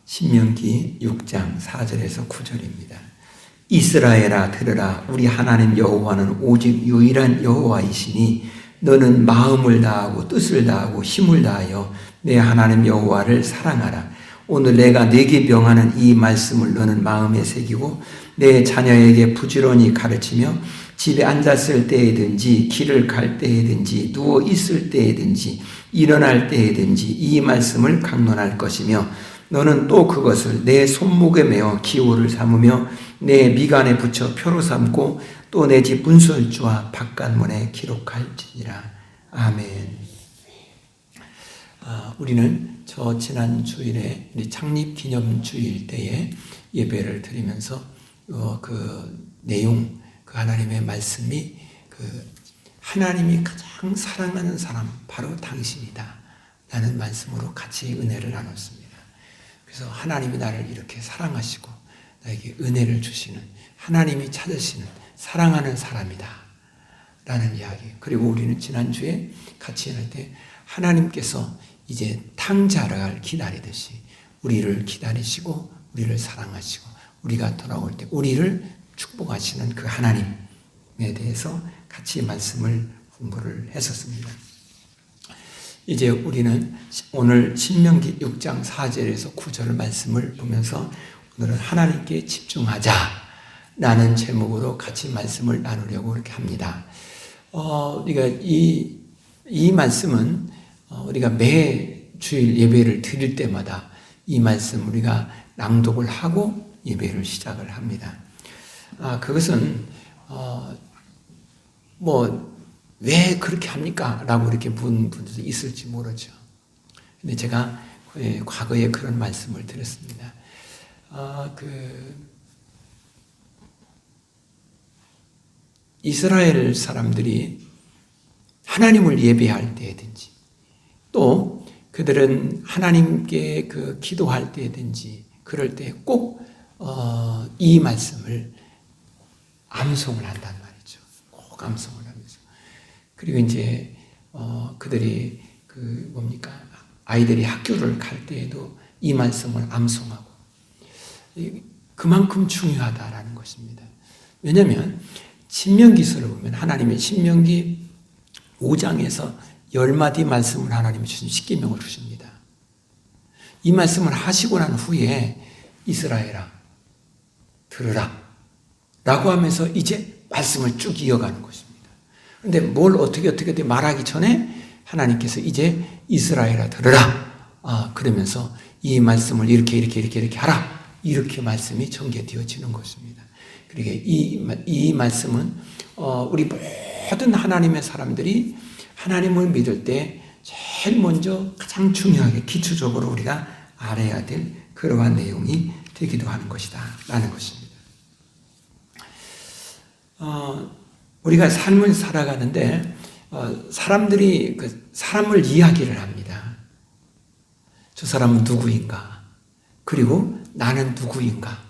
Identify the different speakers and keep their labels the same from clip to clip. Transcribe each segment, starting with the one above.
Speaker 1: 신명기 6장 4절에서 9절입니다. 이스라엘아 들으라. 우리 하나님 여호와는 오직 유일한 여호와이시니 너는 마음을 다하고 뜻을 다하고 힘을 다하여 내 하나님 여호와를 사랑하라. 오늘 내가 네게 명하는 이 말씀을 너는 마음에 새기고 내 자녀에게 부지런히 가르치며 집에 앉았을 때에든지 길을 갈 때에든지 누워 있을 때에든지 일어날 때에든지 이 말씀을 강론할 것이며 너는 또 그것을 내 손목에 메어 기호를 삼으며 내 미간에 붙여 표로 삼고 또 내 집 문설주와 바깥문에 기록할지니라. 아멘. 우리는 저 지난 주일에 우리 창립 기념 주일 때에 예배를 드리면서 그 내용, 그 하나님의 말씀이 하나님이 가장 사랑하는 사람 바로 당신이다 라는 말씀으로 같이 은혜를 나눴습니다. 그래서 하나님이 나를 이렇게 사랑하시고 나에게 은혜를 주시는, 하나님이 찾으시는 사랑하는 사람이다 라는 이야기. 그리고 우리는 지난주에 같이 할 때 하나님께서 이제 탕자를 기다리듯이 우리를 기다리시고 우리를 사랑하시고 우리가 돌아올 때 우리를 축복하시는 그 하나님에 대해서 같이 말씀을 공부를 했었습니다. 이제 우리는 오늘 신명기 6장 4절에서 9절 말씀을 보면서 오늘은 하나님께 집중하자라는 제목으로 같이 말씀을 나누려고 이렇게 합니다. 우리가 이 말씀은 우리가 매 주일 예배를 드릴 때마다 이 말씀 우리가 낭독을 하고 예배를 시작을 합니다. 그것은 왜 그렇게 합니까? 라고 이렇게 묻는 분들도 있을지 모르죠. 근데 제가 과거에 그런 말씀을 드렸습니다. 이스라엘 사람들이 하나님을 예배할 때든지 또 그들은 하나님께 기도할 때든지 그럴 때 꼭 이 말씀을 암송을 한단 말이죠. 꼭 암송을 하면서. 그리고 이제 그들이 아이들이 학교를 갈 때에도 이 말씀을 암송하고 그만큼 중요하다라는 것입니다. 왜냐하면 신명기서를 보면 하나님의 신명기 5장에서 10마디 말씀을 하나님이 주신 십계명을 주십니다. 이 말씀을 하시고 난 후에 이스라엘아 들으라 라고 하면서 이제 말씀을 쭉 이어가는 것입니다. 그런데 뭘 어떻게 말하기 전에 하나님께서 이제 이스라엘아 들으라 그러면서 이 말씀을 이렇게 하라 이렇게 말씀이 전개되어지는 것입니다. 그러니까 이 말씀은 우리 모든 하나님의 사람들이 하나님을 믿을 때 제일 먼저 가장 중요하게 기초적으로 우리가 알아야 될 그러한 내용이 되기도 하는 것이다 라는 것입니다. 우리가 삶을 살아가는데 사람들이 사람을 이야기를 합니다. 저 사람은 누구인가? 그리고 나는 누구인가?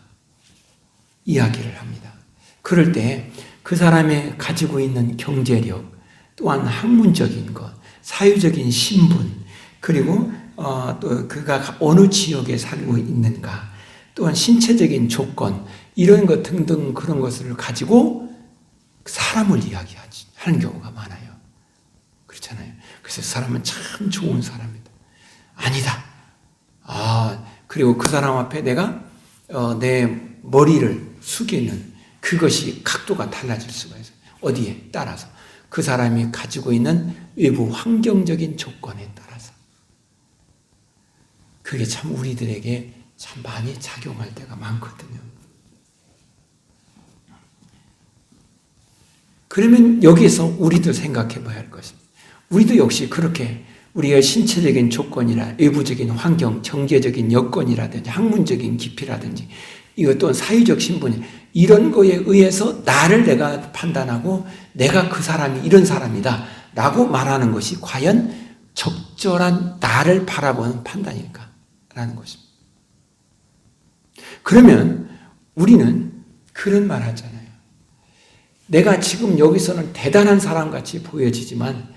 Speaker 1: 이야기를 합니다. 그럴 때 그 사람이 가지고 있는 경제력, 또한 학문적인 것, 사회적인 신분, 그리고 또 그가 어느 지역에 살고 있는가, 또한 신체적인 조건, 이런 것 등등 그런 것을 가지고 사람을 이야기하는 경우가 많아요. 그렇잖아요. 그래서 사람은 참 좋은 사람이다. 아니다. 그리고 그 사람 앞에 내가 내 머리를 숙이는 그것이 각도가 달라질 수가 있어요. 어디에 따라서. 그 사람이 가지고 있는 외부 환경적인 조건에 따라서. 그게 참 우리들에게 참 많이 작용할 때가 많거든요. 그러면 여기서 우리도 생각해 봐야 할 것입니다. 우리도 역시 그렇게 우리의 신체적인 조건이나 외부적인 환경, 경제적인 여건이라든지 학문적인 깊이라든지 이것 또한 사회적 신분 이런 거에 의해서 나를 내가 판단하고 내가 그 사람이 이런 사람이다 라고 말하는 것이 과연 적절한 나를 바라보는 판단일까? 라는 것입니다. 그러면 우리는 그런 말 하잖아요. 내가 지금 여기서는 대단한 사람같이 보여지지만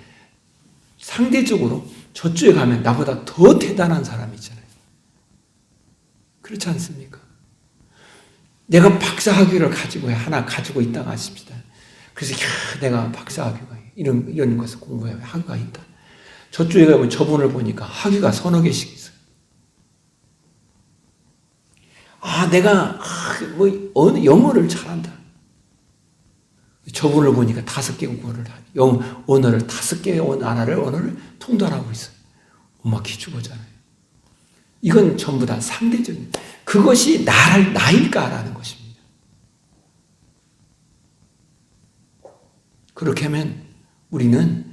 Speaker 1: 상대적으로 저쪽에 가면 나보다 더 대단한 사람이 있잖아요. 그렇지 않습니까? 내가 박사학위를 하나 가지고 있다고 하십시다. 그래서 내가 박사학위가 이런 것을 공부해 학위가 있다. 저쪽에 가면 저분을 보니까 학위가 서너 개씩 있어요. 내가 어느 영어를 잘한다. 저분을 보니까 5개 언어를 5개 언어를 통달하고 있어요. 엄마 기죽어잖아요. 이건 전부 다 상대적인, 그것이 나일까라는 것입니다. 그렇게 하면 우리는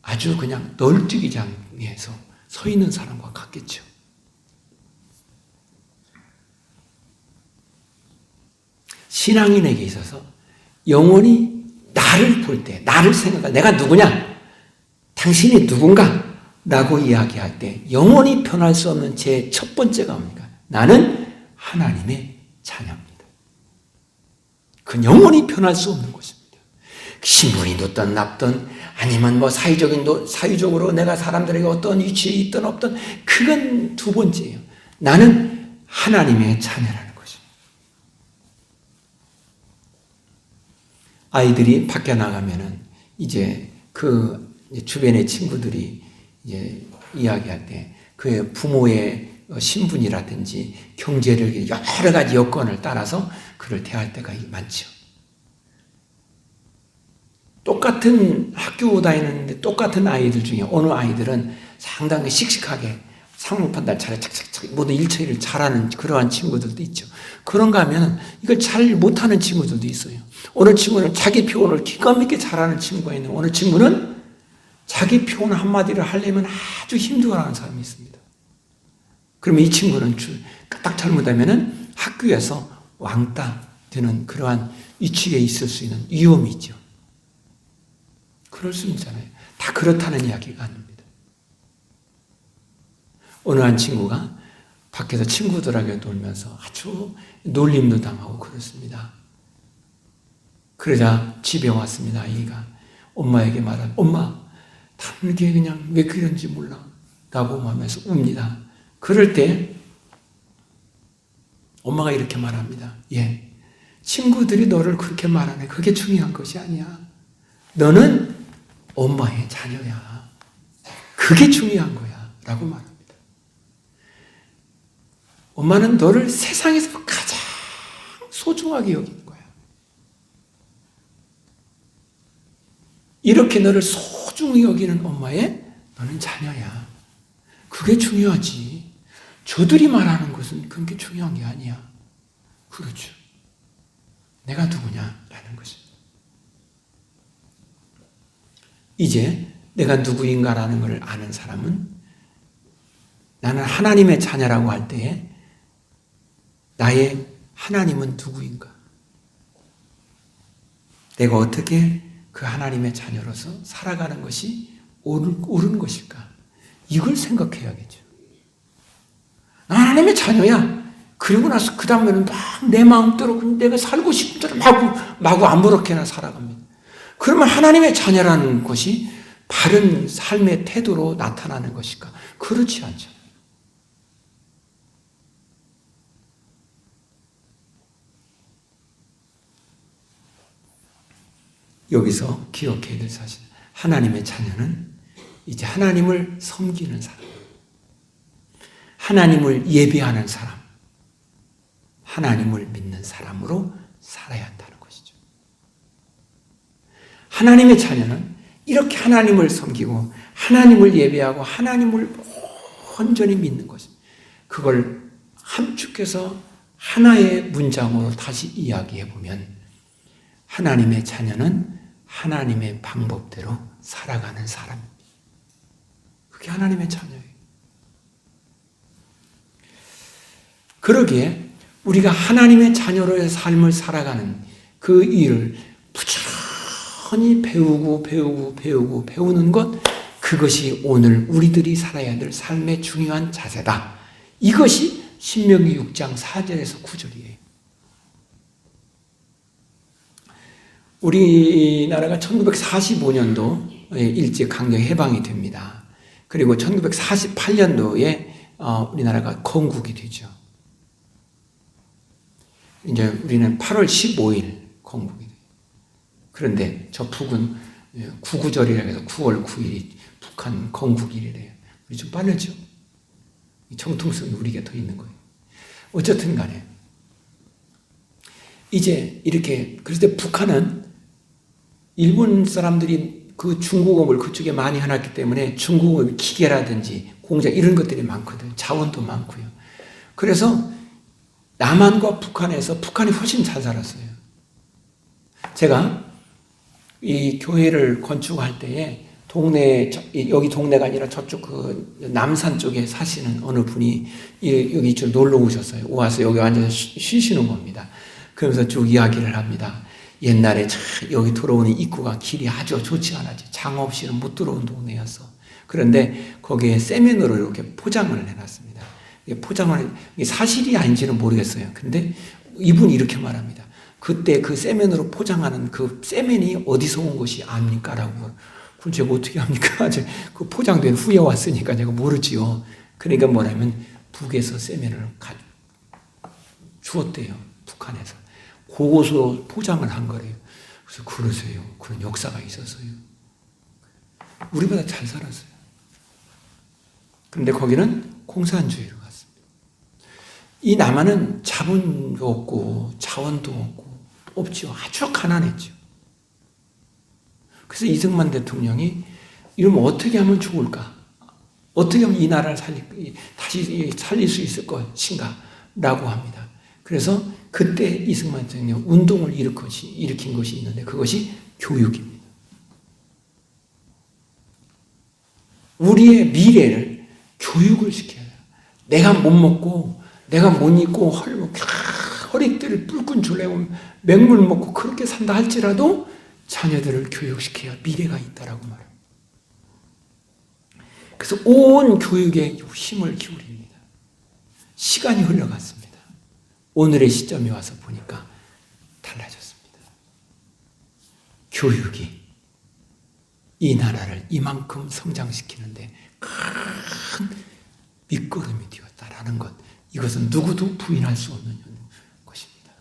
Speaker 1: 아주 그냥 널뛰기장에서 서 있는 사람과 같겠죠. 신앙인에게 있어서 영원히 나를 볼 때, 나를 생각할 때, 내가 누구냐? 당신이 누군가? 라고 이야기할 때 영원히 변할 수 없는 제 첫 번째가 뭡니까? 나는 하나님의 자녀입니다. 그건 영원히 변할 수 없는 것입니다. 신분이 높든 낮든 아니면 사회적으로 내가 사람들에게 어떤 위치에 있든 없든 그건 두 번째예요. 나는 하나님의 자녀라는 것입니다. 아이들이 밖에 나가면은 이제 그 주변의 친구들이 이제 이야기할 때 그의 부모의 신분이라든지 경제력 여러 가지 여건을 따라서 그를 대할 때가 많죠. 똑같은 학교 다니는데 똑같은 아이들 중에 어느 아이들은 상당히 씩씩하게 상황 판단 잘 착착착 모든 일처리를 잘하는 그러한 친구들도 있죠. 그런가 하면 이걸 잘 못하는 친구들도 있어요. 어느 친구는 자기 표현을 기가 막히게 잘하는 친구가 있는, 어느 친구는 자기 표현 한마디를 하려면 아주 힘들어하는 사람이 있습니다. 그러면 이 친구는 딱 잘못하면 학교에서 왕따 되는 그러한 위치에 있을 수 있는 위험이 있죠. 그럴 수 있잖아요. 다 그렇다는 이야기가 아닙니다. 어느 한 친구가 밖에서 친구들에게 놀면서 아주 놀림도 당하고 그렇습니다. 그러자 집에 왔습니다. 아이가 엄마에게 말한, 엄마 다른 게 그냥 왜 그런지 몰라 라고 하면서 웁니다. 그럴 때 엄마가 이렇게 말합니다. 친구들이 너를 그렇게 말하네. 그게 중요한 것이 아니야. 너는 엄마의 자녀야. 그게 중요한 거야 라고 말합니다. 엄마는 너를 세상에서 가장 소중하게 여기는 거야. 이렇게 너를 소중히 여기는 엄마의 너는 자녀야. 그게 중요하지. 저들이 말하는 것은 그게 중요한 게 아니야. 그렇죠. 내가 누구냐라는 것입니다. 이제 내가 누구인가라는 걸 아는 사람은 나는 하나님의 자녀라고 할 때에 나의 하나님은 누구인가? 내가 어떻게 그 하나님의 자녀로서 살아가는 것이 옳은 것일까? 이걸 생각해야겠죠. 나 하나님의 자녀야. 그리고 나서 그 다음에는 막 내 마음대로 내가 살고 싶은 대로 마구 아무렇게나 살아갑니다. 그러면 하나님의 자녀라는 것이 바른 삶의 태도로 나타나는 것일까? 그렇지 않죠. 여기서 기억해야 될 사실, 하나님의 자녀는 이제 하나님을 섬기는 사람, 하나님을 예배하는 사람, 하나님을 믿는 사람으로 살아야 한다는 것이죠. 하나님의 자녀는 이렇게 하나님을 섬기고 하나님을 예배하고 하나님을 온전히 믿는 것입니다. 그걸 함축해서 하나의 문장으로 다시 이야기해 보면 하나님의 자녀는 하나님의 방법대로 살아가는 사람입니다. 그게 하나님의 자녀예요. 그러기에 우리가 하나님의 자녀로의 삶을 살아가는 그 일을 부지런히 배우는 것, 그것이 오늘 우리들이 살아야 될 삶의 중요한 자세다. 이것이 신명기 6장 4절에서 9절이에요. 우리나라가 1945년도에 일제강점기 해방이 됩니다. 그리고 1948년도에 우리나라가 건국이 되죠. 이제 우리는 8월 15일 건국이 돼요. 그런데 저 북은 구구절이라 해서 9월 9일이 북한 건국일이래요. 우리 좀 빠르죠? 정통성이 우리에게 더 있는 거예요. 어쨌든 간에 이제 이렇게 그럴 때 북한은 일본 사람들이 그 중국어를 그쪽에 많이 해놨기 때문에 중국어 기계라든지 공장 이런 것들이 많거든. 자원도 많고요. 그래서 남한과 북한에서 북한이 훨씬 잘 살았어요. 제가 이 교회를 건축할 때에 동네, 여기 동네가 아니라 저쪽 그 남산 쪽에 사시는 어느 분이 여기 좀 놀러 오셨어요. 와서 여기 앉아서 쉬시는 겁니다. 그러면서 쭉 이야기를 합니다. 옛날에 여기 들어오는 입구가 길이 아주 좋지 않았지. 장 없이는 못 들어온 동네였어. 그런데 거기에 세면으로 이렇게 포장을 해놨습니다. 포장을, 사실이 아닌지는 모르겠어요. 근데 이분이 이렇게 말합니다. 그때 그 세면으로 포장하는 그 세면이 어디서 온 것이 압니까? 라고. 그럼 제가 어떻게 합니까? 그 포장된 후에 왔으니까 제가 모르지요. 그러니까 뭐냐면 북에서 세면을 주었대요. 북한에서. 그곳으로 포장을 한 거래요. 그래서 그러세요. 그런 역사가 있었어요. 우리보다 잘 살았어요. 그런데 거기는 공산주의로 갔습니다. 이 남한은 자본도 없고 자원도 없죠. 아주 가난했죠. 그래서 이승만 대통령이 이러면 어떻게 하면 좋을까? 어떻게 하면 이 나라를 다시 살릴 수 있을 것인가? 라고 합니다. 그래서 그때 이승만 대통령 운동을 일으킨 것이 있는데 그것이 교육입니다. 우리의 미래를 교육을 시켜야 돼요. 내가 못 먹고 내가 못 입고 허리띠를 뿔끈 줄래고 맹물 먹고 그렇게 산다 할지라도 자녀들을 교육시켜야 미래가 있다라고 말합니다. 그래서 온 교육에 힘을 기울입니다. 시간이 흘러갔습니다. 오늘의 시점에 와서 보니까 달라졌습니다. 교육이 이 나라를 이만큼 성장시키는데 큰 밑거름이 되었다라는 것, 이것은 누구도 부인할 수 없는 것입니다.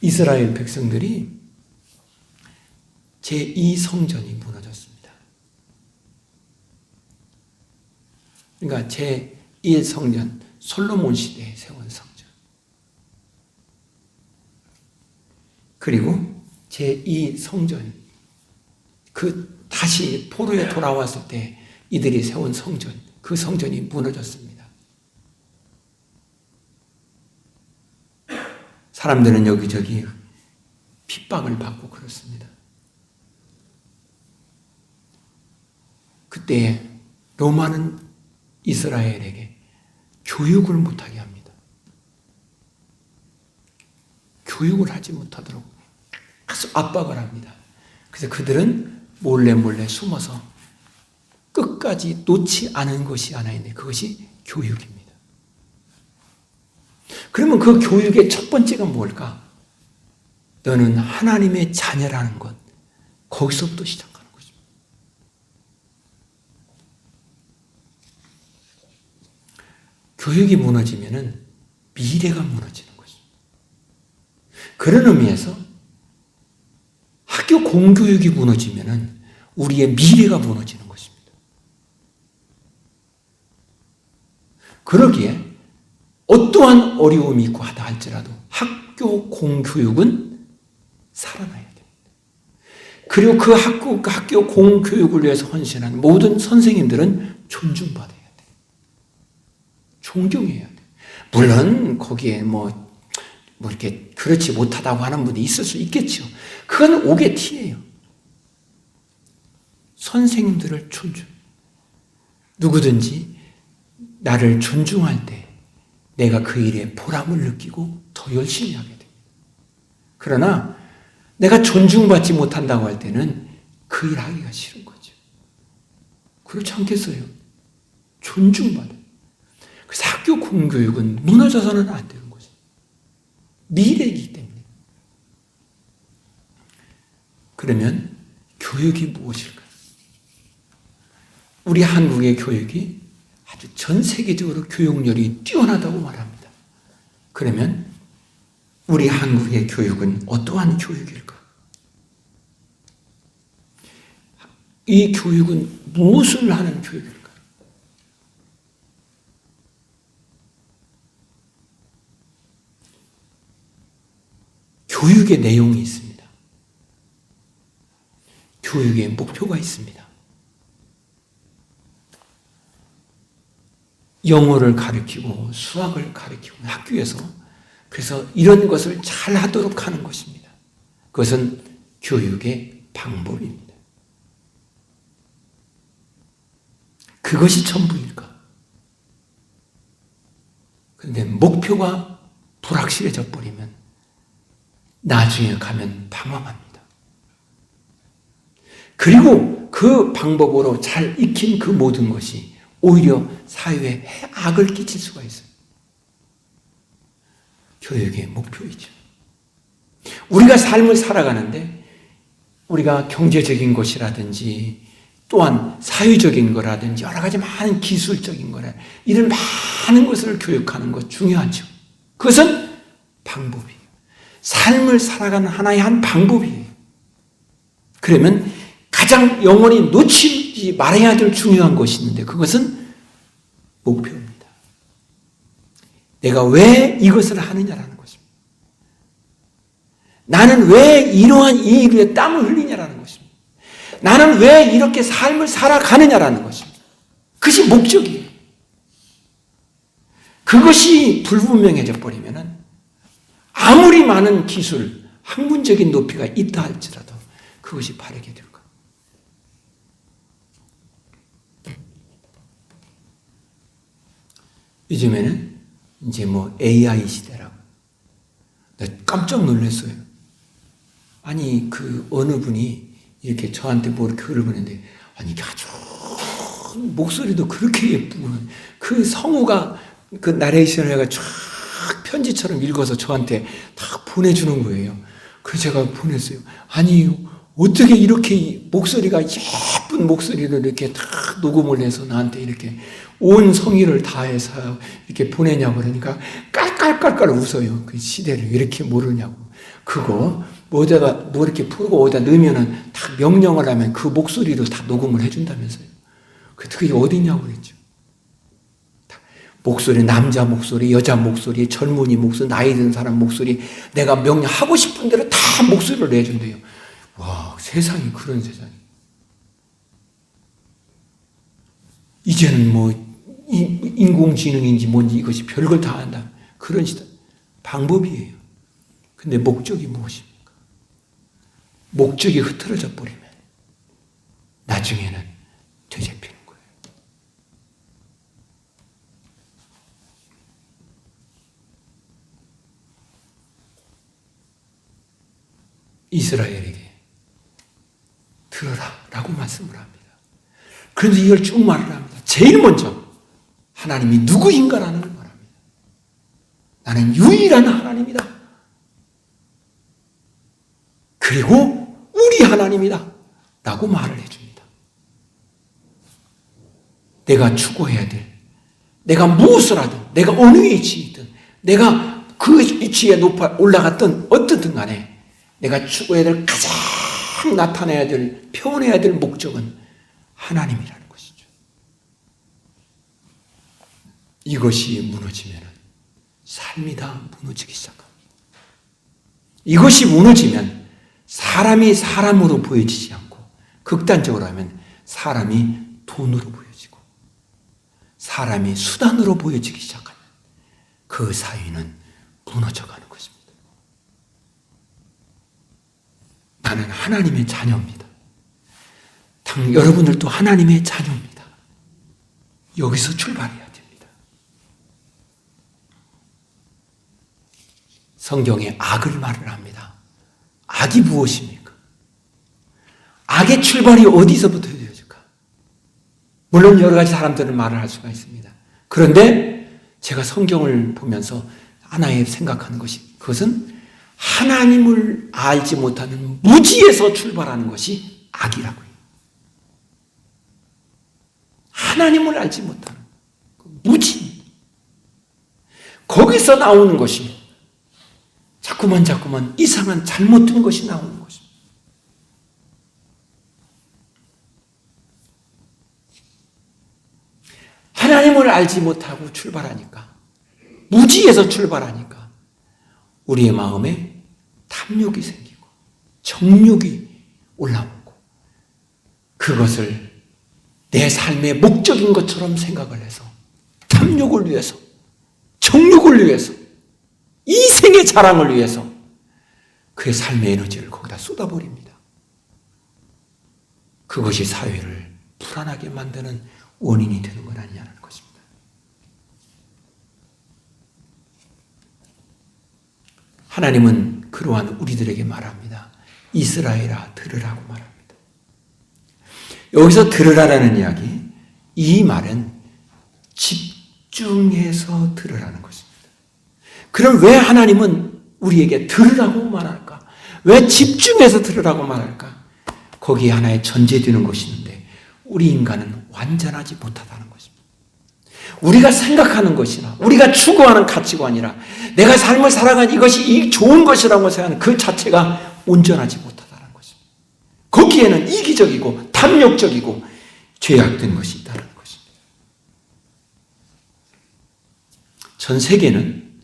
Speaker 1: 이스라엘 백성들이 제2성전이 무너졌습니다. 그러니까 제1성전, 솔로몬 시대에 세운 성전. 그리고 제2성전, 다시 포로에 돌아왔을 때 이들이 세운 성전, 그 성전이 무너졌습니다. 사람들은 여기저기 핍박을 받고 그렇습니다. 그때 로마는 이스라엘에게 교육을 못하게 합니다. 교육을 하지 못하도록 아주 압박을 합니다. 그래서 그들은 몰래 숨어서 끝까지 놓지 않은 것이 하나 있는데 그것이 교육입니다. 그러면 그 교육의 첫 번째가 뭘까? 너는 하나님의 자녀라는 것, 거기서부터 시작하는 것입니다. 교육이 무너지면은 미래가 무너지는 것입니다. 그런 의미에서 학교 공교육이 무너지면은 우리의 미래가 무너지는 것입니다. 그러기에 어떠한 어려움이 있고 하다 할지라도 학교 공교육은 살아나야 됩니다. 그리고 그 학교 공교육을 위해서 헌신한 모든 선생님들은 존중받아야 돼요. 존경해야 돼요. 물론 거기에 뭐 이렇게 그렇지 못하다고 하는 분이 있을 수 있겠죠. 그건 옥의 티예요. 선생님들을 존중. 누구든지 나를 존중할 때 내가 그 일에 보람을 느끼고 더 열심히 하게 됩니다. 그러나 내가 존중받지 못한다고 할 때는 그 일 하기가 싫은 거죠. 그렇지 않겠어요? 존중받아요. 그래서 학교 공교육은 무너져서는 안 되는 거죠. 미래이기 때문에. 그러면 교육이 무엇일까요? 우리 한국의 교육이 아주 전 세계적으로 교육열이 뛰어나다고 말합니다. 그러면 우리 한국의 교육은 어떠한 교육일까? 이 교육은 무엇을 하는 교육일까? 교육의 내용이 있습니다. 교육의 목표가 있습니다. 영어를 가르치고 수학을 가르치고 학교에서 그래서 이런 것을 잘 하도록 하는 것입니다. 그것은 교육의 방법입니다. 그것이 전부일까? 그런데 목표가 불확실해져 버리면 나중에 가면 방황합니다. 그리고 그 방법으로 잘 익힌 그 모든 것이 오히려 사회에 악을 끼칠 수가 있어요. 교육의 목표이죠. 우리가 삶을 살아가는데 우리가 경제적인 것이라든지 또한 사회적인 거라든지 여러 가지 많은 기술적인 거라 이런 많은 것을 교육하는 것 중요하죠. 그것은 방법이에요. 삶을 살아가는 하나의 한 방법이에요. 그러면 가장 영원히 놓치지 말아야 될 중요한 것이 있는데 그것은 목표입니다. 내가 왜 이것을 하느냐라는 것입니다. 나는 왜 이러한 이 일에 땀을 흘리냐라는 것입니다. 나는 왜 이렇게 삶을 살아가느냐라는 것입니다. 그것이 목적이에요. 그것이 불분명해져 버리면 아무리 많은 기술, 학문적인 높이가 있다 할지라도 그것이 바르게 될 거예요. 요즘에는 이제 AI 시대라고. 나 깜짝 놀랐어요. 아니, 어느 분이 이렇게 저한테 글을 보냈는데, 아니, 이게 아주, 목소리도 그렇게 예쁘고, 그 성우가 그 나레이션을 해가 쫙 편지처럼 읽어서 저한테 다 보내주는 거예요. 그래서 제가 보냈어요. 아니, 어떻게 이렇게 목소리가 예쁜 목소리를 이렇게 다 녹음을 해서 나한테 이렇게 온 성의를 다해서 이렇게 보내냐고 그러니까 깔깔깔깔 웃어요. 그 시대를 왜 이렇게 모르냐고. 그거 어디다가 이렇게 풀고 어디다 넣으면은 다 명령을 하면 그 목소리로 다 녹음을 해준다면서요. 그게 어디냐고 그랬죠. 목소리, 남자 목소리, 여자 목소리, 젊은이 목소리, 나이 든 사람 목소리, 내가 명령하고 싶은 대로 다 목소리를 내준대요. 와, 세상이 그런 세상이. 이제는 인공지능인지 뭔지 이것이 별걸 다 한다. 그런 시대. 방법이에요. 근데 목적이 무엇입니까? 목적이 흐트러져 버리면 나중에는 되잡히는 거예요. 이스라엘에게 들어라 라고 말씀을 합니다. 그런데 이걸 쭉 말을 합니다. 제일 먼저 하나님이 누구인가라는 걸 말합니다. 나는 유일한 하나님이다. 그리고 우리 하나님이다 라고 말을 해줍니다. 내가 추구해야 될, 내가 무엇을 하든, 내가 어느 위치에 있든, 내가 그 위치에 높아 올라갔든 어떻든 간에 내가 추구해야 될 가장 나타내야 될, 표현해야 될 목적은 하나님이라는 것이죠. 이것이 무너지면 삶이 다 무너지기 시작합니다. 이것이 무너지면 사람이 사람으로 보여지지 않고 극단적으로 하면 사람이 돈으로 보여지고 사람이 수단으로 보여지기 시작하면 그 사회는 무너져가는 것입니다. 나는 하나님의 자녀입니다. 여러분들도 하나님의 자녀입니다. 여기서 출발해야 됩니다. 성경에 악을 말을 합니다. 악이 무엇입니까? 악의 출발이 어디서부터 되어질까? 물론 여러 가지 사람들은 말을 할 수가 있습니다. 그런데 제가 성경을 보면서 하나의 생각하는 것이 그것은 하나님을 알지 못하는 무지에서 출발하는 것이 악이라고요. 하나님을 알지 못하는 무지. 거기서 나오는 것이 자꾸만 이상한 잘못된 것이 나오는 것입니다. 하나님을 알지 못하고 출발하니까, 무지에서 출발하니까 우리의 마음에 탐욕이 생기고 정욕이 올라오고 그것을 내 삶의 목적인 것처럼 생각을 해서 탐욕을 위해서, 정욕을 위해서, 이생의 자랑을 위해서 그의 삶의 에너지를 거기다 쏟아버립니다. 그것이 사회를 불안하게 만드는 원인이 되는 것 아니냐는 것입니다. 하나님은 그러한 우리들에게 말합니다. 이스라엘아 들으라고 말합니다. 여기서 들으라라는 이야기, 이 말은 집중해서 들으라는 것입니다. 그럼 왜 하나님은 우리에게 들으라고 말할까? 왜 집중해서 들으라고 말할까? 거기에 하나의 전제되는 것이 있는데 우리 인간은 완전하지 못하다는 것입니다. 우리가 생각하는 것이나 우리가 추구하는 가치관이나 내가 삶을 살아간 이것이 좋은 것이라고 생각하는 그 자체가 온전하지 못하다는 것입니다. 거기에는 이기적이고 탐욕적이고 죄악된 것이 있다는 것입니다. 전 세계는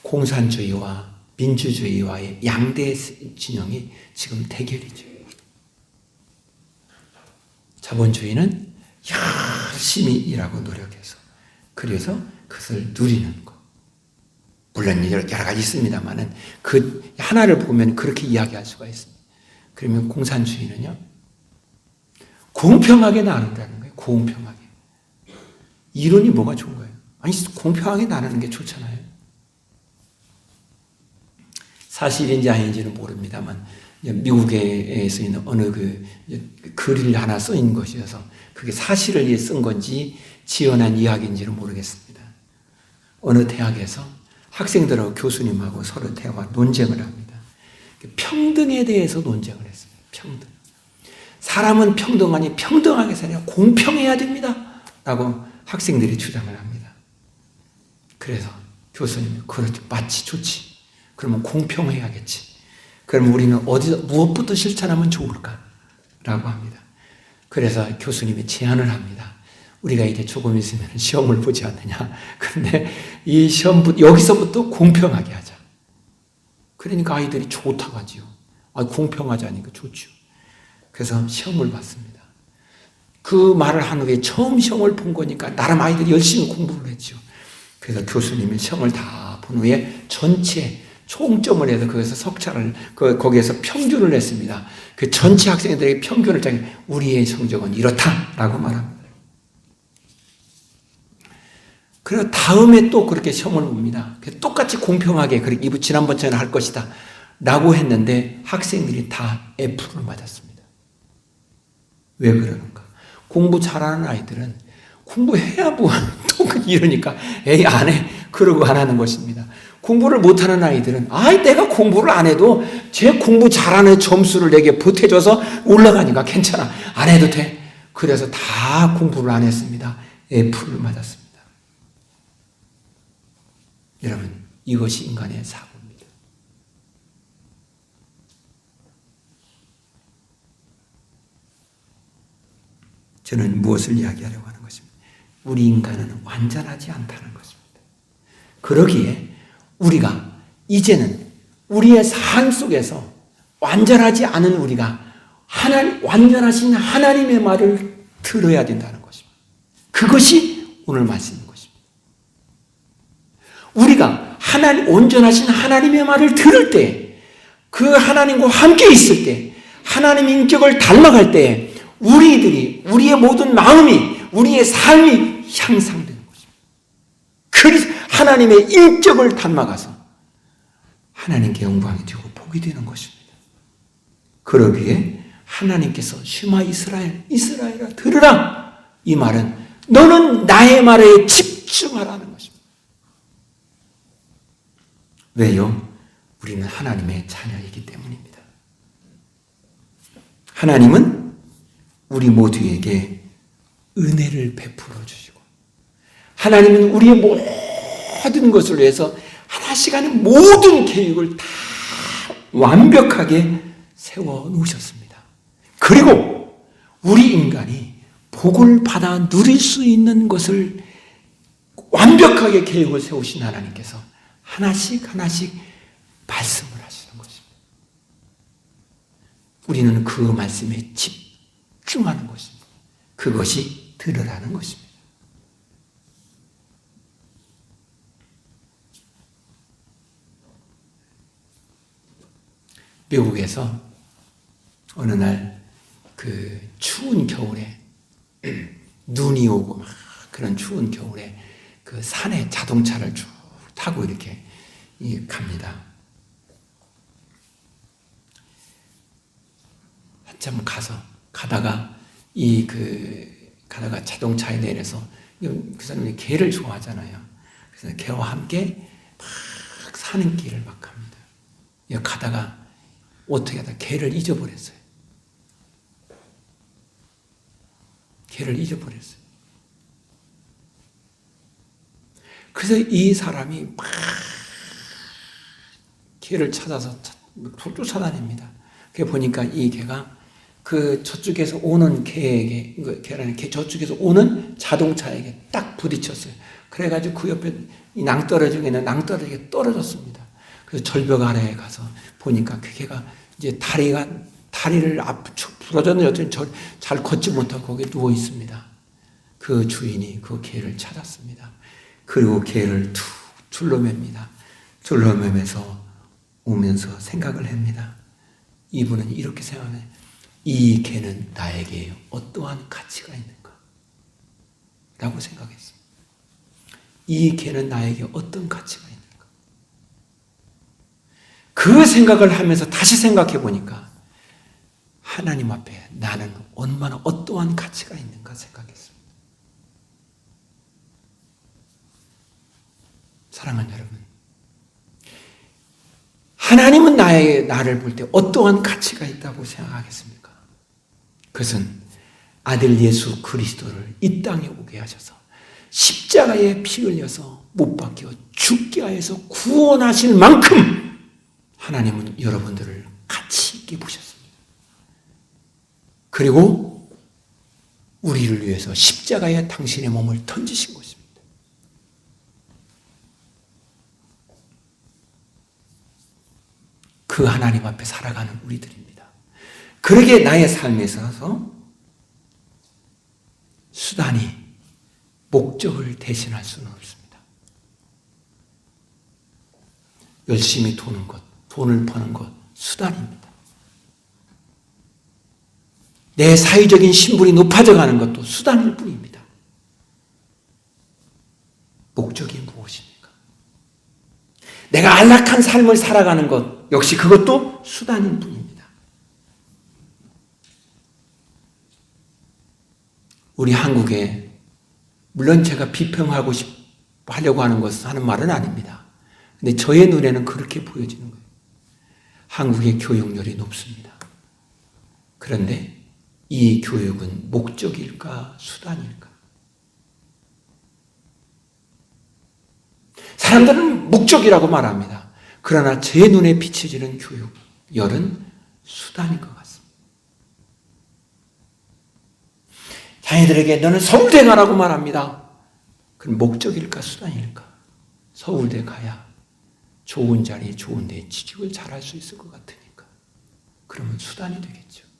Speaker 1: 공산주의와 민주주의와의 양대 진영이 지금 대결이죠. 자본주의는 열심히 일하고 노력해서 그래서 그것을 누리는 것. 물론 여러 가지 있습니다만은 그 하나를 보면 그렇게 이야기할 수가 있습니다. 그러면 공산주의는요, 공평하게 나눈다는 거예요. 공평하게. 이론이 뭐가 좋은 거예요? 아니, 공평하게 나누는 게 좋잖아요. 사실인지 아닌지는 모릅니다만 미국에서 있는 어느 글이 하나 써있는 것이어서 그게 사실을 위해 쓴 건지 지어낸 이야기인지는 모르겠습니다. 어느 대학에서 학생들하고 교수님하고 서로 대화, 논쟁을 합니다. 평등에 대해서 논쟁을 했습니다. 평등. 사람은 평등하니 평등하게 살아야 공평해야 됩니다. 라고 학생들이 주장을 합니다. 그래서 교수님이 그렇지, 맞지, 좋지. 그러면 공평해야겠지. 그럼 우리는 무엇부터 실천하면 좋을까? 라고 합니다. 그래서 교수님이 제안을 합니다. 우리가 이제 조금 있으면 시험을 보지 않느냐. 그런데 이 여기서부터 공평하게 하자. 그러니까 아이들이 좋다고 하지요. 공평하자니까 좋죠. 그래서 시험을 봤습니다. 그 말을 한 후에 처음 시험을 본 거니까 나름 아이들이 열심히 공부를 했죠. 그래서 교수님이 시험을 다 본 후에 전체 총점을 해서 거기서 석차를 거기에서 평균을 냈습니다. 그 전체 학생들에게 평균을 짜기 우리의 성적은 이렇다라고 말합니다. 그리고 다음에 또 그렇게 시험을 봅니다. 똑같이 공평하게 지난번처럼 할 것이다 라고 했는데 학생들이 다 F를 맞았습니다. 왜 그러는가? 공부 잘하는 아이들은 공부해야 뭐 또 이러니까 에이 안 해 그러고 안 하는 것입니다. 공부를 못하는 아이들은 내가 공부를 안 해도 제 공부 잘하는 점수를 내게 보태줘서 올라가니까 괜찮아. 안 해도 돼. 그래서 다 공부를 안 했습니다. F를 맞았습니다. 여러분, 이것이 인간의 사고입니다. 저는 무엇을 이야기하려고 하는 것입니다. 우리 인간은 완전하지 않다는 것입니다. 그러기에 우리가 이제는 우리의 삶 속에서 완전하지 않은 우리가 완전하신 하나님의 말을 들어야 된다는 것입니다. 그것이 오늘 말씀인 것입니다. 우리가 온전하신 하나님의 말을 들을 때, 그 하나님과 함께 있을 때, 하나님 인격을 닮아갈 때 우리의 모든 마음이, 우리의 삶이 향상되는 것입니다. 그래서 하나님의 인격을 닮아가서 하나님께 영광이 되고 복이 되는 것입니다. 그러기에 하나님께서 슈마 이스라엘아 들으라. 이 말은 너는 나의 말에 집중하라는 것입니다. 왜요? 우리는 하나님의 자녀이기 때문입니다. 하나님은 우리 모두에게 은혜를 베풀어 주시고 하나님은 우리의 모든 것을 위해서 하나씩 하는 모든 계획을 다 완벽하게 세워 놓으셨습니다. 그리고 우리 인간이 복을 받아 누릴 수 있는 것을 완벽하게 계획을 세우신 하나님께서 하나씩 말씀을 하시는 것입니다. 우리는 그 말씀에 집중하는 것입니다. 그것이 들으라는 것입니다. 미국에서 어느 날 그 추운 겨울에 눈이 오고 막 그런 추운 겨울에 그 산에 자동차를 쭉 타고 이렇게 갑니다. 한참 가다가 자동차에 내려서 그 사람이 개를 좋아하잖아요. 그래서 개와 함께 막 사는 길을 막 갑니다. 가다가 어떻게 하다 개를 잊어버렸어요. 그래서 이 사람이 막 개를 찾아서 쫓아다닙니다. 그래 보니까 이 개가 그 저쪽에서 오는 개라는 개 저쪽에서 오는 자동차에게 딱 부딪혔어요. 그래가지고 그 옆에 이 낭떠러지에 있는 낭떠러지에 떨어졌습니다. 그래서 절벽 아래에 가서 보니까 그 개가 이제 다리를 부러졌는지 어떻게 잘 걷지 못하고 거기에 누워 있습니다. 그 주인이 그 개를 찾았습니다. 그리고 개를 툭 둘러맵니다. 둘러매면서 오면서 생각을 합니다. 이분은 이렇게 생각해요. 이 개는 나에게 어떠한 가치가 있는가? 라고 생각했습니다. 이 개는 나에게 어떤 가치가 있는가? 그 생각을 하면서 다시 생각해 보니까 하나님 앞에 나는 얼마나 어떠한 가치가 있는가 생각했습니다. 사랑하는 여러분, 하나님은 나를 볼 때 어떠한 가치가 있다고 생각하겠습니까? 그것은 아들 예수 그리스도를 이 땅에 오게 하셔서 십자가에 피 흘려서 못 박혀 죽게 하여서 구원하실 만큼 하나님은 여러분들을 가치 있게 보셨습니다. 그리고 우리를 위해서 십자가에 당신의 몸을 던지신 것입니다. 그 하나님 앞에 살아가는 우리들입니다. 그러기에 나의 삶에 있어서 수단이 목적을 대신할 수는 없습니다. 열심히 도는 것, 돈을 버는 것, 수단입니다. 내 사회적인 신분이 높아져가는 것도 수단일 뿐입니다. 목적이 무엇입니까? 내가 안락한 삶을 살아가는 것, 역시 그것도 수단일 뿐입니다. 우리 한국에, 물론 제가 비평하고 하려고 하는 것은 하는 말은 아닙니다. 근데 저의 눈에는 그렇게 보여지는 거예요. 한국의 교육열이 높습니다. 그런데 이 교육은 목적일까, 수단일까? 사람들은 목적이라고 말합니다. 그러나 제 눈에 비춰지는 교육열은 수단인 것 같습니다. 자녀들에게 너는 서울대 가라고 말합니다. 그건 목적일까, 수단일까? 서울대 가야 좋은 자리, 좋은 데 취직을 잘할 수 있을 것 같으니까. 그러면 수단이 되겠죠.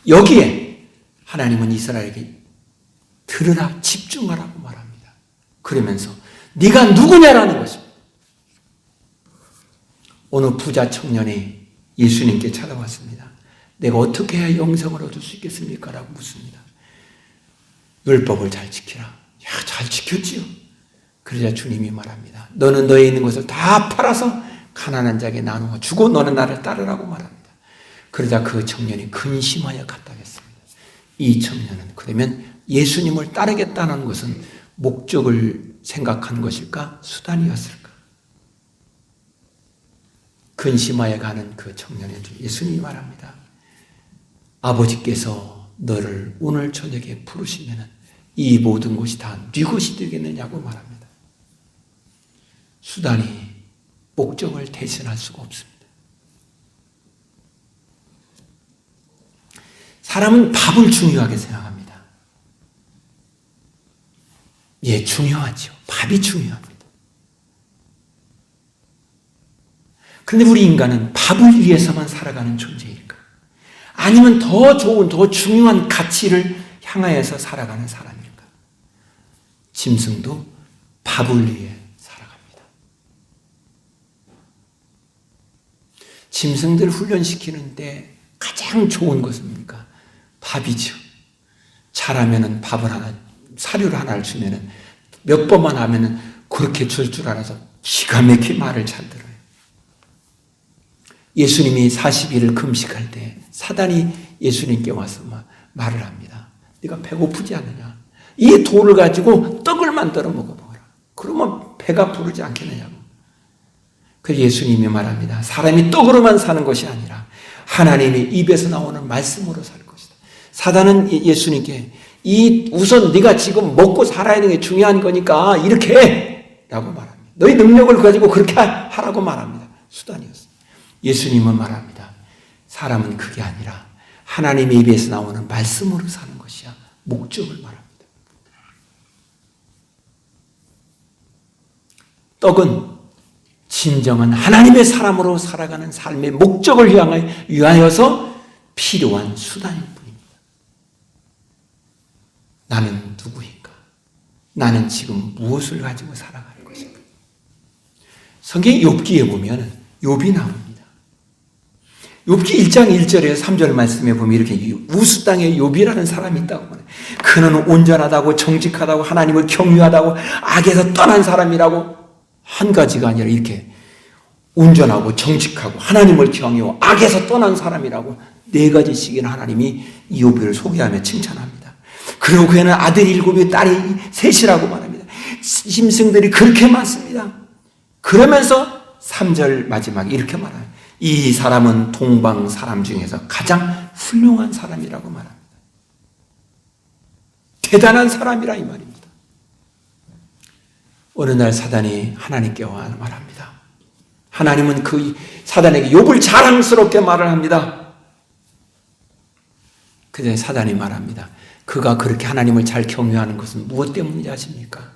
Speaker 1: 여기에 하나님은 이스라엘에게 들으라, 집중하라고 말합니다. 그러면서 네가 누구냐라는 것입니다. 어느 부자 청년이 예수님께 찾아왔습니다. 내가 어떻게 해야 영생을 얻을 수 있겠습니까? 라고 묻습니다. 율법을 잘 지키라. 야, 잘 지켰지요. 그러자 주님이 말합니다. 너는 너에 있는 것을 다 팔아서 가난한 자에게 나누어 주고 너는 나를 따르라고 말합니다. 그러자 그 청년이 근심하여 갔다겠습니다. 이 청년은 그러면 예수님을 따르겠다는 것은 목적을 생각하는 것일까? 수단이었을까? 근심하여 가는 그 청년에게 예수님이 말합니다. 아버지께서 너를 오늘 저녁에 부르시면 이 모든 것이 다 네 것이 되겠느냐고 말합니다. 수단이 목적을 대신할 수가 없습니다. 사람은 밥을 중요하게 생각합니다. 예, 중요하죠. 밥이 중요합니다. 그런데 우리 인간은 밥을 위해서만 살아가는 존재일까? 아니면 더 좋은, 더 중요한 가치를 향하여서 살아가는 사람일까? 짐승도 밥을 위해 살아갑니다. 짐승들 훈련시키는데 가장 좋은 것은 뭡니까? 밥이죠. 잘하면은 밥을 하나, 사료를 하나를 주면은 몇 번만 하면은 그렇게 줄 알아서 기가 막히게 말을 잘 들어요. 예수님이 40일을 금식할 때 사단이 예수님께 와서 말을 합니다. 네가 배고프지 않느냐? 이 돌을 가지고 떡을 만들어 먹어보라. 그러면 배가 부르지 않겠느냐고. 그래서 예수님이 말합니다. 사람이 떡으로만 사는 것이 아니라 하나님의 입에서 나오는 말씀으로 살 것이다. 사단은 예수님께 우선 네가 지금 먹고 살아야 되는 게 중요한 거니까 이렇게 해! 라고 말합니다. 너희 능력을 가지고 그렇게 하라고 말합니다. 수단이었어요. 예수님은 말합니다. 사람은 그게 아니라 하나님의 입에서 나오는 말씀으로 사는 것이야. 목적을 말합니다. 떡은 진정한 하나님의 사람으로 살아가는 삶의 목적을 위하여서 필요한 수단일 뿐입니다. 나는 누구인가? 나는 지금 무엇을 가지고 살아갈 것인가? 성경 욥기에 보면 욥이 나옵니다. 욥기 1장 1절에서 3절 말씀에 보면 이렇게 우스 땅에 욥이라는 사람이 있다고 말해요. 그는 온전하다고 정직하다고 하나님을 경유하다고 악에서 떠난 사람이라고 한 가지가 아니라 이렇게 온전하고 정직하고 하나님을 경유하고 악에서 떠난 사람이라고 4가지씩이나 하나님이 이 욥을 소개하며 칭찬합니다. 그리고 그에는 아들이 7이 딸이 3이라고 말합니다. 짐승들이 그렇게 많습니다. 그러면서 3절 마지막에 이렇게 말해요. 이 사람은 동방 사람 중에서 가장 훌륭한 사람이라고 말합니다. 대단한 사람이라 이 말입니다. 어느 날 사단이 하나님께 와 말합니다. 하나님은 그 사단에게 욥을 자랑스럽게 말을 합니다. 그때 사단이 말합니다. 그가 그렇게 하나님을 잘 경외하는 것은 무엇 때문인지 아십니까?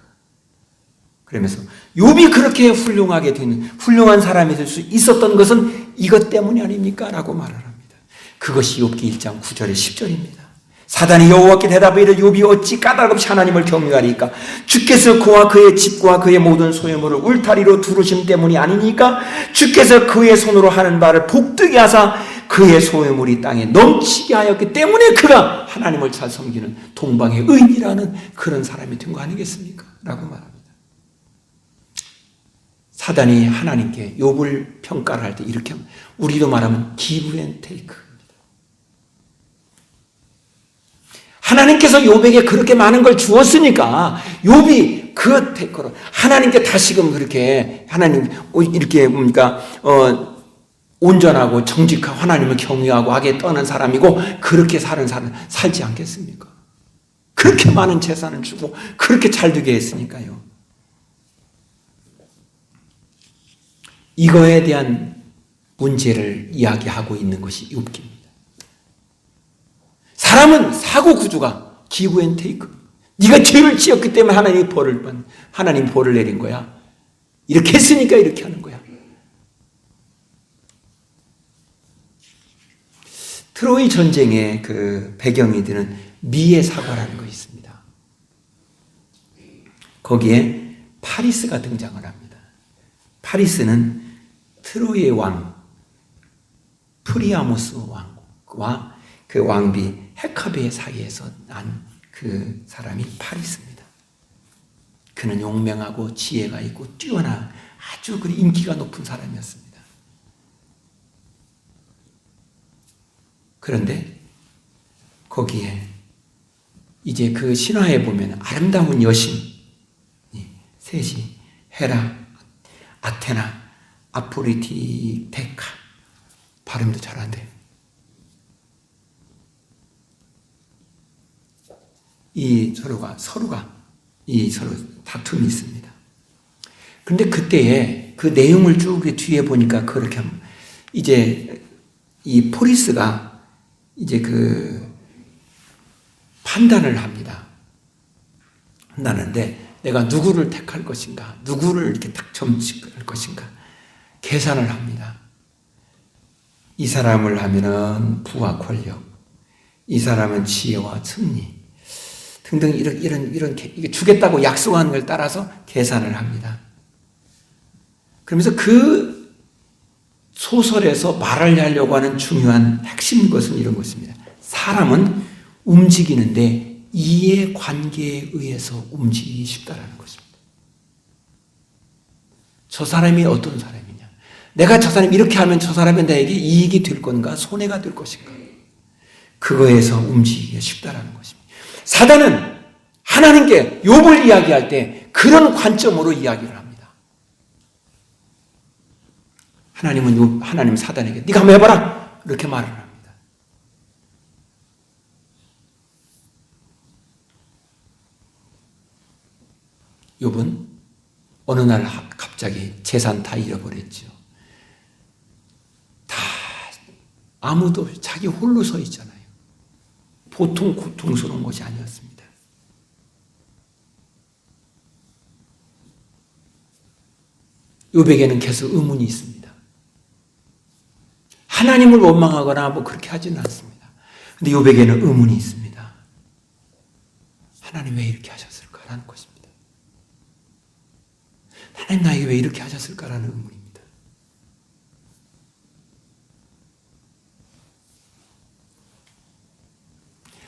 Speaker 1: 그러면서 욥이 그렇게 훌륭하게 된 훌륭한 사람이 될 수 있었던 것은 이것 때문이 아닙니까? 라고 말을 합니다. 그것이 욥기 1장 9절에 10절입니다. 사단이 여호와께 대답하여 이르되 욥이 어찌 까닭없이 하나님을 경외하리까? 주께서 그와 그의 집과 그의 모든 소유물을 울타리로 두르심 때문이 아니니까? 주께서 그의 손으로 하는 바를 복되게 하사 그의 소유물이 땅에 넘치게 하였기 때문에 그가 하나님을 잘 섬기는 동방의 의인이라는 그런 사람이 된 거 아니겠습니까? 라고 말합니다. 사단이 하나님께 욥을 평가를 할 때 이렇게 우리로 말하면 give and take. 하나님께서 욥에게 그렇게 많은 걸 주었으니까 욥이 그 테이크로 하나님께 다시금 그렇게 하나님 이렇게 뭡니까 온전하고 정직하고 하나님을 경외하고 악에 떠난 사람이고 그렇게 사는 사람 살지 않겠습니까? 그렇게 많은 재산을 주고 그렇게 잘 되게 했으니까요. 이거에 대한 문제를 이야기하고 있는 것이 욥기입니다. 사람은 사고 구조가 give and take. 네가 죄를 지었기 때문에 하나님 벌을 내린 거야. 이렇게 했으니까 이렇게 하는 거야. 트로이 전쟁의 그 배경이 되는 미의 사과라는 것이 있습니다. 거기에 파리스가 등장을 합니다. 파리스는 트로이의 왕 프리아모스 왕과 그 왕비 헤카베의 사이에서 난 그 사람이 파리스입니다. 그는 용맹하고 지혜가 있고 뛰어난 아주 그 인기가 높은 사람이었습니다. 그런데 거기에 이제 그 신화에 보면 아름다운 여신이 셋이 헤라, 아테나, 아프로디테카 발음도 잘 안 돼요. 이 서로가 이 서로 다툼이 있습니다. 그런데 그때에 그 내용을 쭉 뒤에 보니까 그렇게 이제 이 포리스가 이제 그 판단을 합니다. 나는데 내가 누구를 택할 것인가, 누구를 이렇게 딱 점찍을 것인가 계산을 합니다. 이 사람을 하면은 부와 권력, 이 사람은 지혜와 승리 등등 이런 주겠다고 약속한 걸 따라서 계산을 합니다. 그러면서 그 소설에서 말하려고 하는 중요한 핵심 것은 이런 것입니다. 사람은 움직이는데 이해관계에 의해서 움직이기 쉽다라는 것입니다. 저 사람이 어떤 사람이냐, 내가 저 사람이 이렇게 하면 저 사람이 나에게 이익이 될 건가 손해가 될 것인가, 그거에서 움직이기가 쉽다라는 것입니다. 사단은 하나님께 욥을 이야기할 때 그런 관점으로 이야기를 합니다. 하나님 사단에게 네가 한번 해봐라 이렇게 말을 합니다. 욥은 어느 날 갑자기 재산 다 잃어버렸죠. 다 아무도 자기 홀로 서 있잖아요. 보통 고통스러운 것이 아니었습니다. 욥에게는 계속 의문이 있습니다. 하나님을 원망하거나 뭐 그렇게 하지는 않습니다. 근데 욥에게는 의문이 있습니다. 하나님 왜 이렇게 하셨을까라는 것입니다. 하나님 나에게 왜 이렇게 하셨을까라는 의문입니다.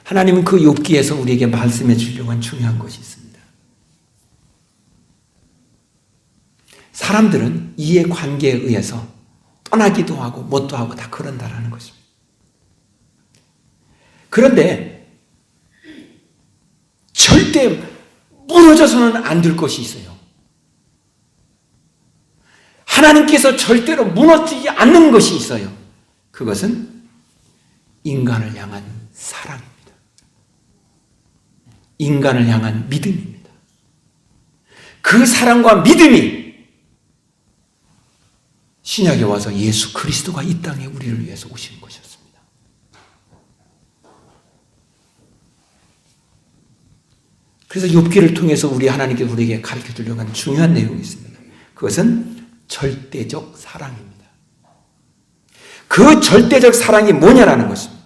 Speaker 1: 하나님은 그 욥기에서 우리에게 말씀해 주려고 한 중요한 것이 있습니다. 사람들은 이해관계에 의해서 떠나기도 하고 못도 하고 다 그런다라는 것입니다. 그런데 절대 무너져서는 안 될 것이 있어요. 하나님께서 절대로 무너지지 않는 것이 있어요. 그것은 인간을 향한 사랑입니다. 인간을 향한 믿음입니다. 그 사랑과 믿음이 신약에 와서 예수 그리스도가 이 땅에 우리를 위해서 오신 것이었습니다. 그래서 욥기를 통해서 하나님께서 우리에게 가르쳐 주려고 하는 중요한 내용이 있습니다. 그것은 절대적 사랑입니다. 그 절대적 사랑이 뭐냐라는 것입니다.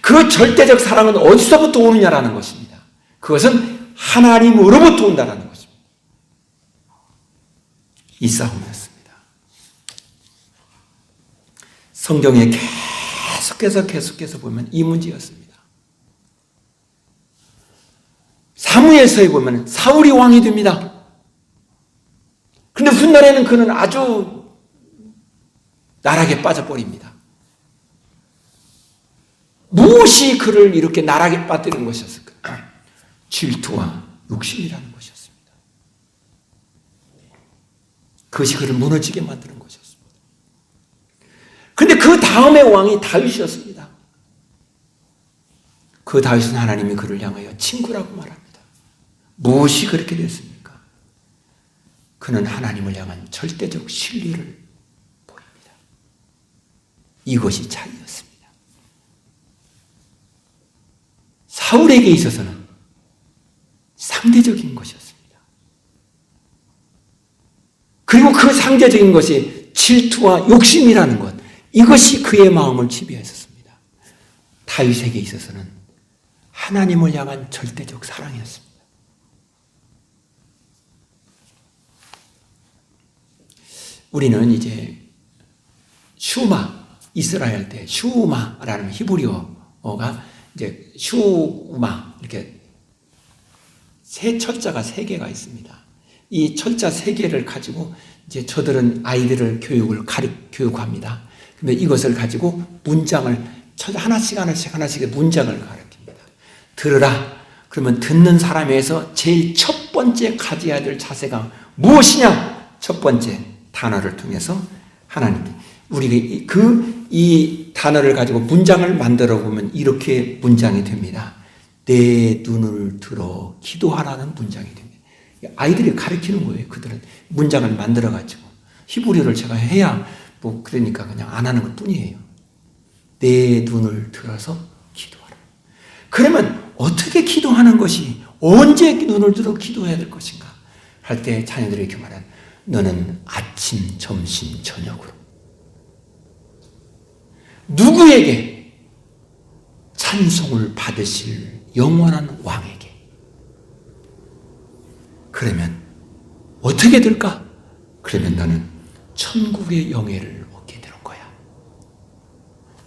Speaker 1: 그 절대적 사랑은 어디서부터 오느냐라는 것입니다. 그것은 하나님으로부터 온다라는 것입니다. 이 싸움이었습니다. 성경에 계속해서 보면 이 문제였습니다. 사무엘서에 보면 사울이 왕이 됩니다. 근데 훗날에는 그는 아주 나락에 빠져버립니다. 무엇이 그를 이렇게 나락에 빠뜨린 것이었을까? 질투와 욕심이라는 것이었습니다. 그것이 그를 무너지게 만드는 것이었습니다. 그런데 그 다음의 왕이 다윗이었습니다. 그 다윗은 하나님이 그를 향하여 친구라고 말합니다. 무엇이 그렇게 됐습니까? 그는 하나님을 향한 절대적 신뢰를 보입니다. 이것이 차이였습니다. 사울에게 있어서는 상대적인 것이었습니다. 그리고 그 상대적인 것이 질투와 욕심이라는 것, 이것이 그의 마음을 지배했었습니다. 다윗에게 있어서는 하나님을 향한 절대적 사랑이었습니다. 우리는 이제 슈마, 이스라엘 때 슈마라는 히브리어가 이제 슈마, 이렇게 세 철자가 3개가 있습니다. 이 철자 3개를 가지고 이제 저들은 아이들을 교육합니다. 근데 이것을 가지고 문장을 하나씩 문장을 가르칩니다. 들으라. 그러면 듣는 사람에서 제일 첫 번째 가져야 될 자세가 무엇이냐? 첫 번째 단어를 통해서 하나님이 우리가 이 단어를 가지고 문장을 만들어 보면 이렇게 문장이 됩니다. 내 눈을 들어 기도하라는 문장이 됩니다. 아이들이 가르치는 거예요. 그들은 문장을 만들어가지고 히브리어를 제가 해야 뭐 그러니까 그냥 안 하는 것 뿐이에요. 내 눈을 들어서 기도하라. 그러면 어떻게 기도하는 것이, 언제 눈을 들어 기도해야 될 것인가 할 때 자녀들이 이렇게 말한, 너는 아침, 점심, 저녁으로 누구에게? 찬송을 받으실 영원한 왕에게. 그러면 어떻게 될까? 그러면 너는 천국의 영예를 얻게 되는 거야.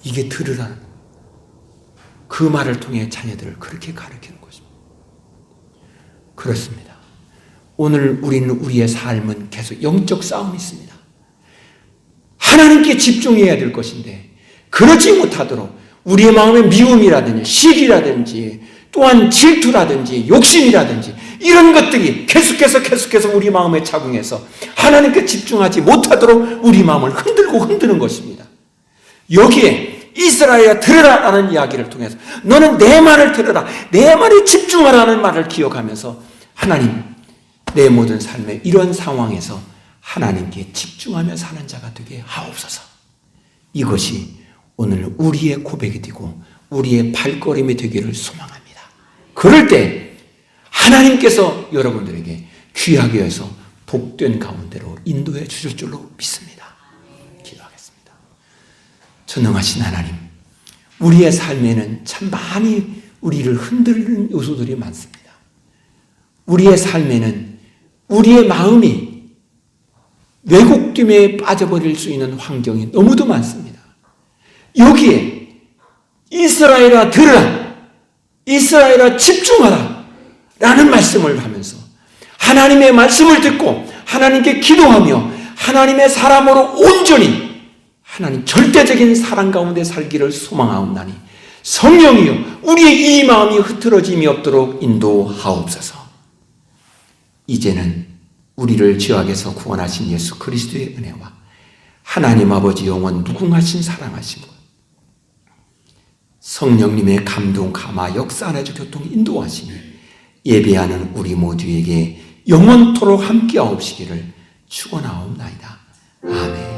Speaker 1: 이게 들으라는, 그 말을 통해 자녀들을 그렇게 가르치는 것입니다. 그렇습니다. 오늘 우리는 우리의 삶은 계속 영적 싸움이 있습니다. 하나님께 집중해야 될 것인데 그러지 못하도록 우리의 마음의 미움이라든지 시기라든지 또한 질투라든지 욕심이라든지 이런 것들이 계속해서 우리 마음에 작용해서 하나님께 집중하지 못하도록 우리 마음을 흔드는 것입니다. 여기에 이스라엘아 들으라라는 이야기를 통해서 너는 내 말을 들으라, 내 말에 집중하라는 말을 기억하면서 하나님, 내 모든 삶의 이런 상황에서 하나님께 집중하며 사는 자가 되게 하옵소서. 이것이 오늘 우리의 고백이 되고 우리의 발걸음이 되기를 소망합니다. 그럴 때 하나님께서 여러분들에게 귀하게 해서 복된 가운데로 인도해 주실 줄로 믿습니다. 기도하겠습니다. 전능하신 하나님, 우리의 삶에는 참 많이 우리를 흔들리는 요소들이 많습니다. 우리의 삶에는 우리의 마음이 왜곡됨에 빠져버릴 수 있는 환경이 너무도 많습니다. 여기에 이스라엘아 들으라, 이스라엘아 집중하라 라는 말씀을 하면서 하나님의 말씀을 듣고 하나님께 기도하며 하나님의 사람으로 온전히 하나님 절대적인 사랑 가운데 살기를 소망하옵나니 성령이여 우리의 이 마음이 흐트러짐이 없도록 인도하옵소서. 이제는 우리를 죄악에서 구원하신 예수 그리스도의 은혜와 하나님 아버지 영원 무궁하신 사랑하심과 성령님의 감동, 감화, 역사 안에서 교통 인도하시니 예배하는 우리 모두에게 영원토록 함께하옵시기를 축원하옵나이다. 아멘.